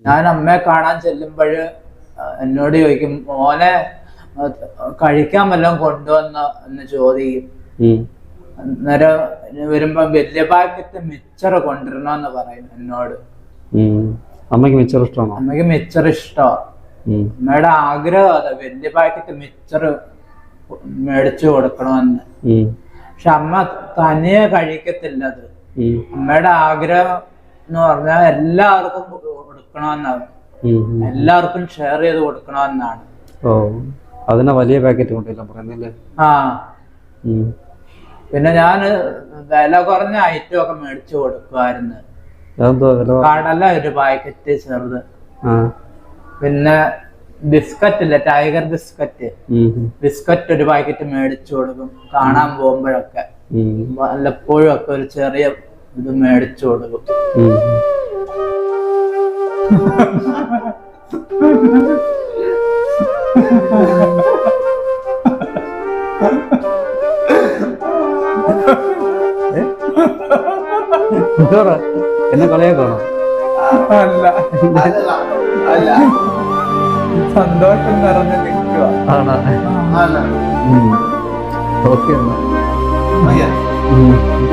ഞാൻ അമ്മയെ കാണാൻ ചെല്ലുമ്പോഴ് എന്നോട് ചോദിക്കും, മോനെ കഴിക്കാൻ വല്ലതും കൊണ്ടുവന്നോ എന്ന് ചോദിക്കും. അന്നേരം വരുമ്പോ വലിയ പാക്കറ്റ് മിച്ചർ കൊണ്ടുവരണമെന്ന് പറയും എന്നോട്. അമ്മയ്ക്ക് മിച്ചർ ഇഷ്ടമാണോ? അമ്മയ്ക്ക് മിച്ചർ ഇഷ്ടമാണ്. അമ്മയുടെ ആഗ്രഹം അതാ, വലിയ പാക്കറ്റ് മിച്ചർ മേടിച്ചു കൊടുക്കണമെന്ന്. പക്ഷെ അമ്മ തനിയെ കഴിക്കത്തില്ല അത്. അമ്മയുടെ ആഗ്രഹം എന്ന് പറഞ്ഞാൽ എല്ലാവർക്കും കൊടുക്കണമെന്നാണ്, എല്ലാവർക്കും ഷെയർ ചെയ്ത് കൊടുക്കണമെന്നാണ്. ഓ, അതിനാ വലിയ പാക്കറ്റ് കൊണ്ടില്ല പറയുന്നില്ലേ? ആ, പിന്നെ ഞാൻ വില കുറഞ്ഞ ഐറ്റം ഒക്കെ മേടിച്ചു കൊടുക്കുമായിരുന്നു. കടല ഒരു പാക്കറ്റ് ചെറുത്, പിന്നെ ബിസ്ക്കറ്റ് ഇല്ലേ, ടൈഗർ ബിസ്ക്കറ്റ് ഒരു പാക്കറ്റ് മേടിച്ചു കൊടുക്കും കാണാൻ പോകുമ്പോഴൊക്കെ. വല്ലപ്പോഴും ഒക്കെ ഒരു ചെറിയ ഇത് മേടിച്ചു കൊടുക്കും. എന്നെ കളയാക്കാണോ? അല്ല അല്ല, സന്തോഷം നിറഞ്ഞു നിൽക്കുക. ഓക്കെ.